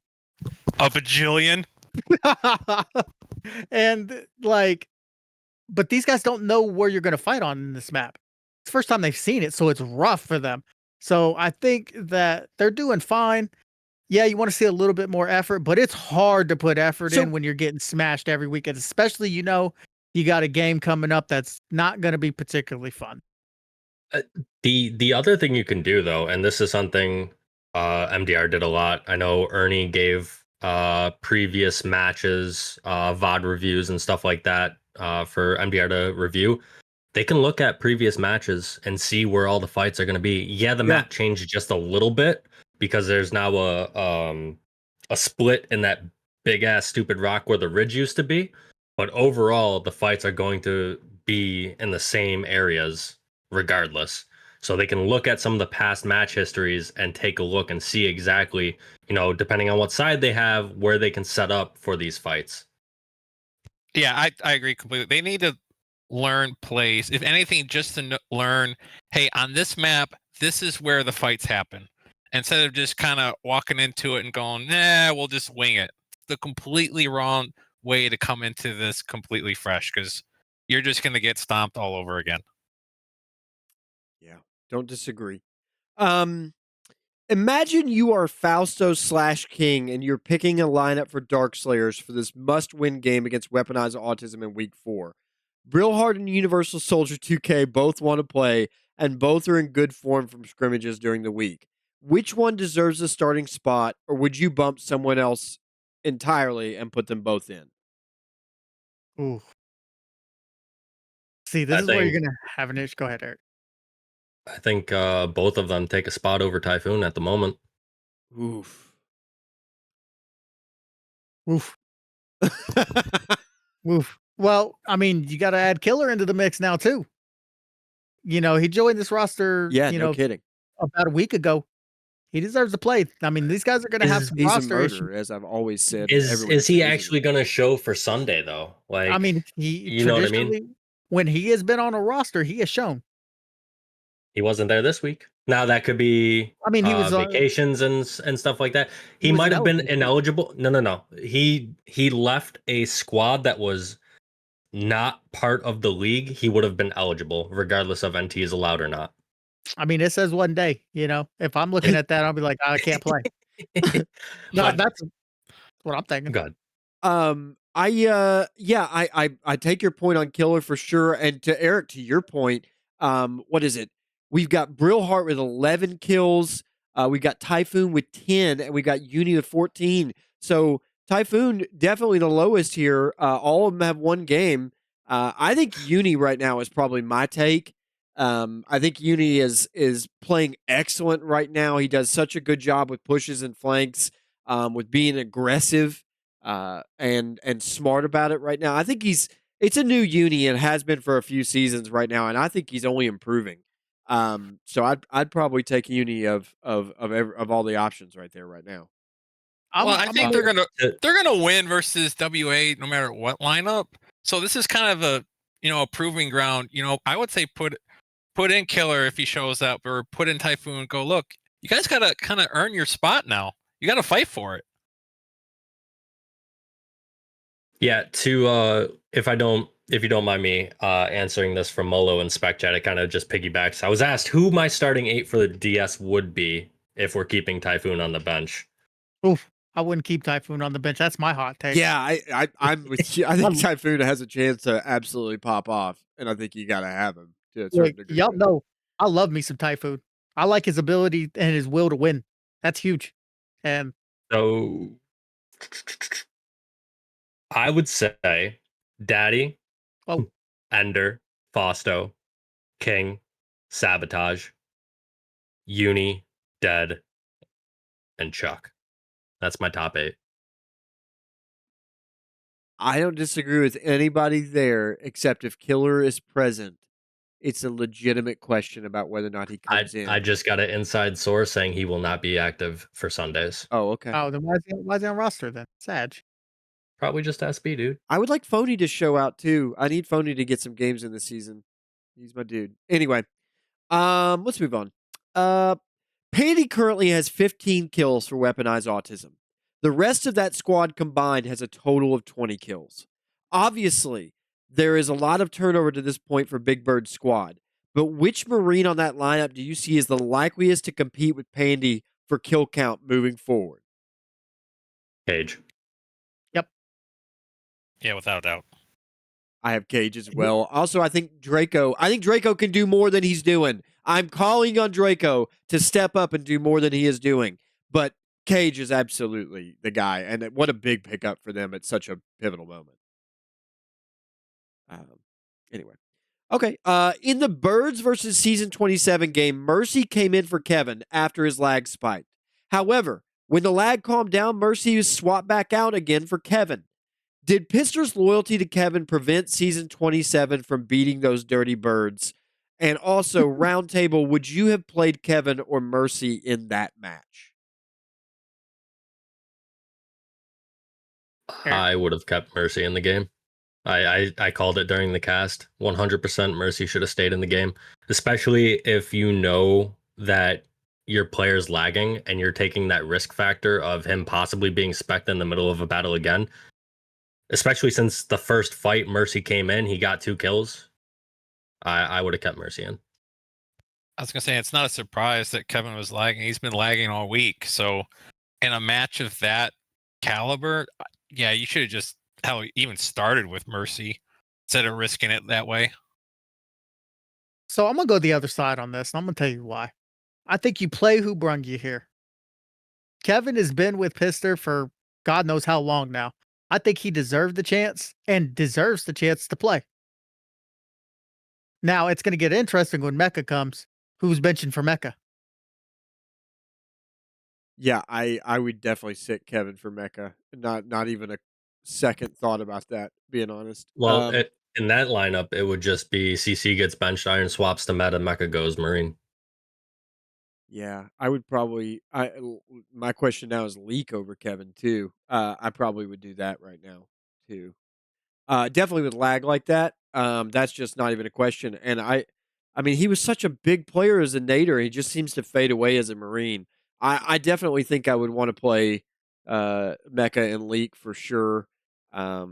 A bajillion. And but these guys don't know where you're gonna fight on in this map. It's the first time they've seen it, so it's rough for them. So I think that they're doing fine. Yeah, you want to see a little bit more effort, but it's hard to put effort in when you're getting smashed every weekend, especially you got a game coming up that's not going to be particularly fun. The other thing you can do though, and this is something MDR did a lot. I know Ernie gave previous matches VOD reviews and stuff like that for MDR to review. They can look at previous matches and see where all the fights are going to be. Yeah, the map changed just a little bit because there's now a split in that big ass stupid rock where the ridge used to be. But overall, the fights are going to be in the same areas regardless. So they can look at some of the past match histories and take a look and see exactly, depending on what side they have, where they can set up for these fights. Yeah, I agree completely. They need to learn plays, if anything, just to learn, hey, on this map, this is where the fights happen, instead of just kind of walking into it and going, nah, we'll just wing it. The completely wrong way to come into this completely fresh, because you're just going to get stomped all over again. Yeah, don't disagree. Imagine you are Fausto / King and you're picking a lineup for Darkslayers for this must-win game against Weaponized Autism in Week 4. Brillhard and Universal Soldier 2K both want to play, and both are in good form from scrimmages during the week. Which one deserves a starting spot, or would you bump someone else entirely and put them both in? Ooh. See, this is where you're going to have an issue. Go ahead, Eric. I think both of them take a spot over Typhoon at the moment. Oof. Oof. Oof. Well, I mean, you got to add Killer into the mix now too. He joined this roster. Yeah, no kidding. About a week ago. He deserves to play. I mean, these guys are going to have some he's roster a murderer, issues. as I've always said. Is he actually going to show for Sunday though? Like, I mean, you know what I mean? When he has been on a roster, he has shown. He wasn't there this week. Now that could be. I mean, he was vacations and stuff like that. He might have been ineligible. No. He left a squad that was not part of the league. He would have been eligible, regardless of NT is allowed or not. I mean, it says one day. If I'm looking at that, I'll be like, I can't play. No, that's what I'm thinking. Good. I take your point on Killer for sure. And to Eric, to your point, what is it? We've got Brillhart with 11 kills. We've got Typhoon with 10, and we've got Uni with 14. So Typhoon definitely the lowest here. All of them have one game. I think Uni right now is probably my take. I think Uni is playing excellent right now. He does such a good job with pushes and flanks, with being aggressive and smart about it right now. I think it's a new Uni and has been for a few seasons right now, and I think he's only improving. So I'd probably take Uni of all the options right there right now. Well, I think they're Uh, gonna win versus WA no matter what lineup. So this is kind of a proving ground. I would say put in Killer if he shows up, or put in Typhoon. Go look. You guys gotta kind of earn your spot now. You gotta fight for it. Yeah, if you don't mind me answering this from Molo and SpecChat, it kind of just piggybacks. I was asked who my starting 8 for the DS would be if we're keeping Typhoon on the bench. Oof. I wouldn't keep Typhoon on the bench. That's my hot take. Yeah, I'm with you. I think Typhoon has a chance to absolutely pop off, and I think you got to have him to a certain Like, degree. y'all know, I love me some Typhoon. I like his ability and his will to win. That's huge. And So I would say Daddy, Oh. Ender, Fausto, King, Sabotage, Uni, Dead, and Chuck. That's my top 8. I don't disagree with anybody there, except if Killer is present, it's a legitimate question about whether or not he comes in. I just got an inside source saying he will not be active for Sundays. Oh, okay. then why is he on roster then? Sag. Probably just SB, dude. I would like Phony to show out too. I need Phony to get some games in the season. He's my dude. Anyway, let's move on. Pandy currently has 15 kills for weaponized autism. The rest of that squad combined has a total of 20 kills. Obviously, there is a lot of turnover to this point for Big Bird's squad, but which Marine on that lineup do you see as the likeliest to compete with Pandy for kill count moving forward? Cage. Yeah, without a doubt. I have Cage as well. Also, I think Draco can do more than he's doing. I'm calling on Draco to step up and do more than he is doing. But Cage is absolutely the guy. And what a big pickup for them at such a pivotal moment. Anyway. Okay. In the Birds versus Season 27 game, Mercy came in for Kevin after his lag spiked. However, when the lag calmed down, Mercy was swapped back out again for Kevin. Did Pister's loyalty to Kevin prevent Season 27 from beating those dirty birds? And also, Roundtable, would you have played Kevin or Mercy in that match? I would have kept Mercy in the game. I called it during the cast. 100% Mercy should have stayed in the game, especially if you know that your player's lagging and you're taking that risk factor of him possibly being specced in the middle of a battle again. Especially since the first fight Mercy came in, he got 2 kills. I would have kept Mercy in. I was gonna say it's not a surprise that Kevin was lagging. He's been lagging all week. So in a match of that caliber, yeah, you should have just even started with Mercy instead of risking it that way. So I'm gonna go the other side on this, and I'm gonna tell you why. I think you play who brung you here. Kevin has been with Pister for God knows how long now. I think he deserved the chance and deserves the chance to play. Now it's going to get interesting when Mecca comes. Who's benching for Mecca? Yeah, I would definitely sit Kevin for Mecca. Not even a second thought about that, being honest. Well, in that lineup, it would just be CC gets benched, Iron swaps to meta, Mecca goes Marine. Yeah, I would probably. My question now is Leak over Kevin too. I probably would do that right now too. Definitely with lag like that. That's just not even a question. And I mean, he was such a big player as a nader. He just seems to fade away as a Marine. I definitely think I would want to play Mecca and Leak for sure. Yeah,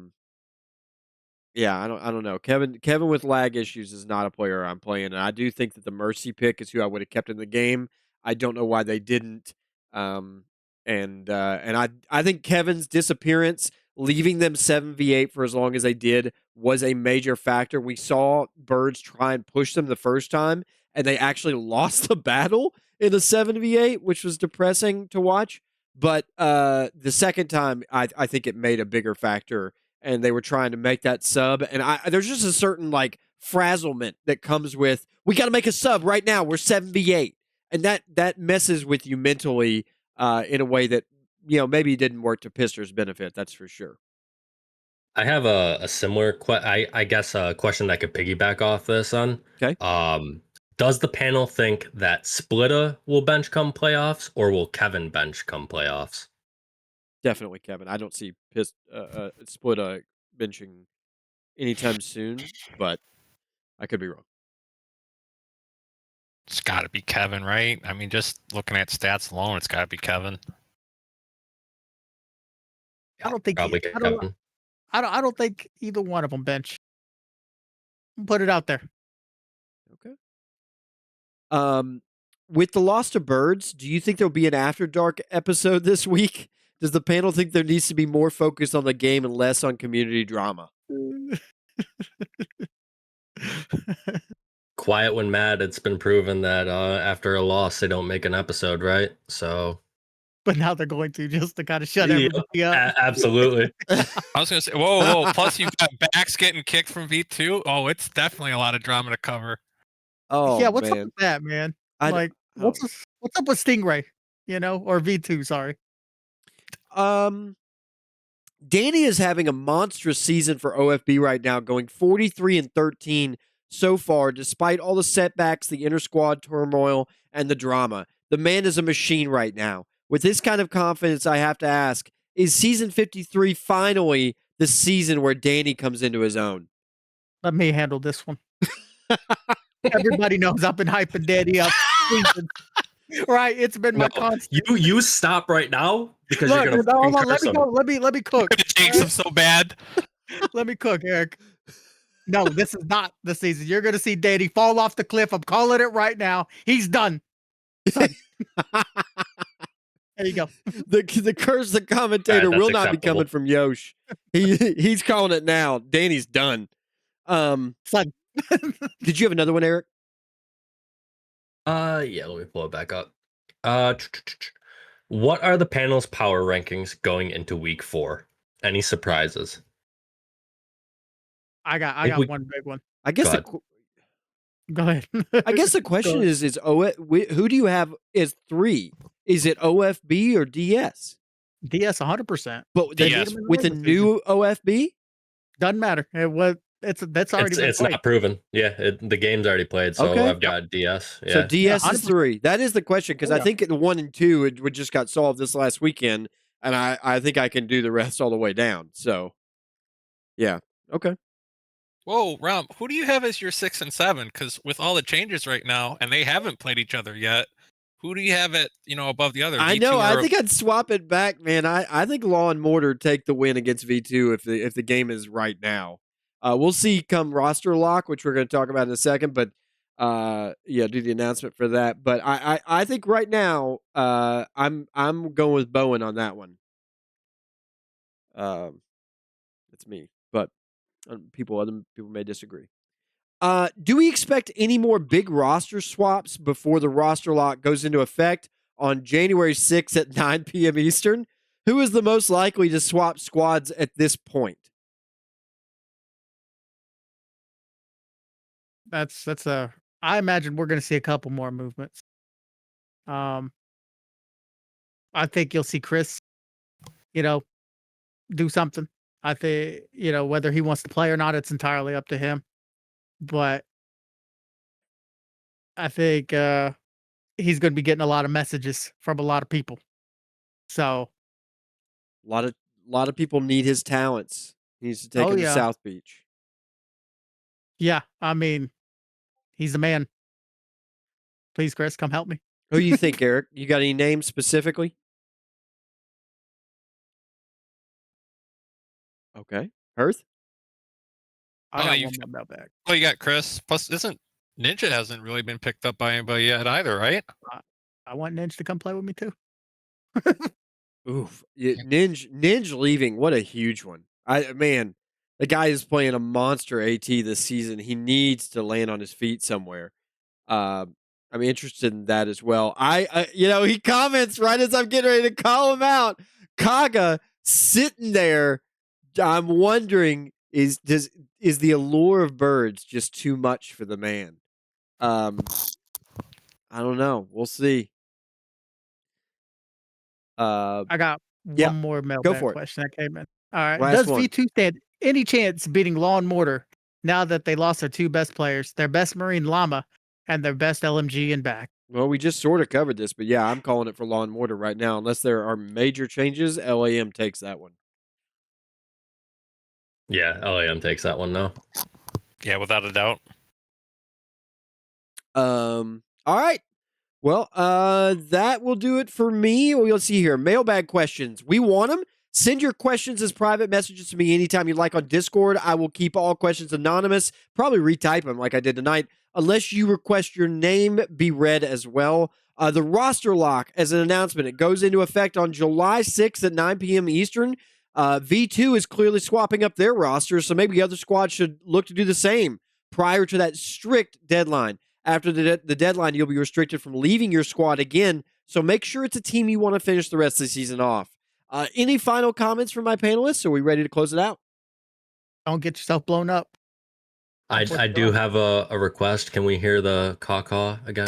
I don't know. Kevin with lag issues is not a player I'm playing, and I do think that the Mercy pick is who I would have kept in the game. I don't know why they didn't. And I think Kevin's disappearance, leaving them 7v8 for as long as they did, was a major factor. We saw Birds try and push them the first time, and they actually lost the battle in the 7v8, which was depressing to watch. But the second time, I think it made a bigger factor, and they were trying to make that sub. And there's just a certain like frazzlement that comes with, we got to make a sub right now. We're 7v8. And that messes with you mentally in a way that, maybe didn't work to Pister's benefit. That's for sure. I have a similar I guess a question that could piggyback off this on. Okay. Does the panel think that Splitta will bench come playoffs, or will Kevin bench come playoffs? Definitely Kevin. I don't see Split benching anytime soon, but I could be wrong. It's got to be Kevin, right? I mean, just looking at stats alone, it's got to be Kevin. I don't think Probably Kevin. I don't think either one of them bench. Put it out there. Okay. With the loss to Birds, do you think there'll be an After Dark episode this week? Does the panel think there needs to be more focus on the game and less on community drama? Quiet when mad. It's been proven that after a loss, they don't make an episode, right? So, But now they're going to just to kind of shut everybody up. Absolutely. I was going to say, whoa. Plus, you've got backs getting kicked from V2. Oh, it's definitely a lot of drama to cover. Oh, yeah, what's man. up with that, man? I- Like, oh. what's up with Stingray? You know, or V2? Sorry. Danny is having a monstrous season for OFB right now, going 43-13 so far, despite all the setbacks, the inter-squad turmoil, and the drama. The man is a machine right now. With this kind of confidence, I have to ask, is season 53 finally the season where Danny comes into his own? Let me handle this one. Everybody knows I've been hyping Danny up. Right, it's been my constant. You stop right now because Look, you're gonna hold on, curse let me him. go. Let me cook. It jinx him so bad. Let me cook, Eric. No, this is not the season. You're gonna see Danny fall off the cliff. I'm calling it right now. He's done. There you go. The curse, the commentator That's will not be acceptable. coming from Yosh. He's calling it now. Danny's done. Son. Did you have another one, Eric? Yeah, let me pull it back up. What are the panel's power rankings going into week 4? Any surprises? I got one big one. I guess Go ahead. I guess the question is who do you have as 3? Is it OFB or DS? DS 100%. But DS. with a new OFB? Doesn't matter. That's already been It's played. not proven. Yeah, the game's already played, so Okay. I've got DS. Yeah. So DS Yeah, is 3. That is the question, because I Yeah. think the 1 and 2 it just got solved this last weekend, and I think I can do the rest all the way down. So, yeah. Okay. Whoa, Rom, who do you have as your 6 and 7? Because with all the changes right now, and they haven't played each other yet, who do you have at above the other? I V2 know. I or- think I'd swap it back, man. I think Law and Mortar take the win against V2 if the game is right now. We'll see come roster lock, which we're going to talk about in a second. But do the announcement for that. But I think right now I'm going with Bowen on that one. It's me, but other people may disagree. Do we expect any more big roster swaps before the roster lock goes into effect on January 6th at 9 p.m. Eastern? Who is the most likely to swap squads at this point? I imagine we're going to see a couple more movements. I think you'll see Chris, do something. I think, whether he wants to play or not, it's entirely up to him. But I think he's going to be getting a lot of messages from a lot of people. So A lot of people need his talents. He needs to take him to South Beach. yeah, I mean, he's the man. Please, Chris, come help me. Who do you think, Eric? You got any names specifically? Okay. Herth? I got you've- one more mailbag. Oh, you got Chris. Plus, Ninja hasn't really been picked up by anybody yet either, right? I want Ninja to come play with me too. Oof. Ninja leaving. What a huge one. The guy is playing a monster AT this season. He needs to land on his feet somewhere. I'm interested in that as well. He comments right as I'm getting ready to call him out. Kaga sitting there. I'm wondering, is the allure of Birds just too much for the man? I don't know. We'll see. I got yeah, one more for mailbag it. question that came in. All right. Last Does one. V2 stand any chance beating Law and Mortar now that they lost their 2 best players, their best Marine Llama, and their best LMG in back. Well, we just sort of covered this, but yeah, I'm calling it for Law and Mortar right now. Unless there are major changes, LAM takes that one. Yeah, LAM takes that one now. Yeah, without a doubt. All right. Well, that will do it for me. We'll see here. Mailbag questions. We want them. Send your questions as private messages to me anytime you like on Discord. I will keep all questions anonymous. Probably retype them like I did tonight, unless you request your name be read as well. The roster lock, as an announcement, it goes into effect on July 6th at 9 p.m. Eastern. V2 is clearly swapping up their roster, so maybe other squads should look to do the same prior to that strict deadline. After the deadline, you'll be restricted from leaving your squad again, so make sure it's a team you want to finish the rest of the season off. Any final comments from my panelists? Are we ready to close it out? Don't get yourself blown up. I do have a request. Can we hear the caw again,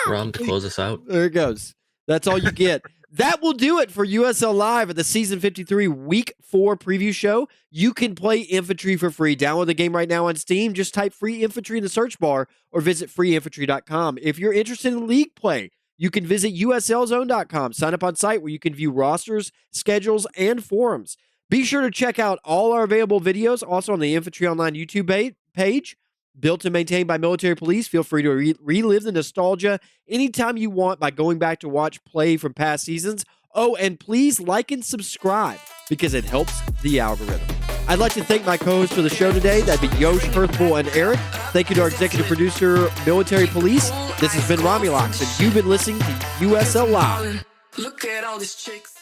Ron, to close us out? There it goes. That's all you get. That will do it for USL Live at the Season 53 Week 4 preview show. You can play Infantry for free. Download the game right now on Steam. Just type Free Infantry in the search bar or visit freeinfantry.com. If you're interested in league play, you can visit uslzone.com. Sign up on site where you can view rosters, schedules, and forums. Be sure to check out all our available videos also on the Infantry Online YouTube page. Built and maintained by military police. Feel free to relive the nostalgia anytime you want by going back to watch play from past seasons. Oh, and please like and subscribe because it helps the algorithm. I'd like to thank my co-hosts for the show today. That'd be Yosh, Herthbul, and Eric. Thank you to our executive producer, Military Police. This has been Romulocks, and you've been listening to USL Live. Look at all these chicks.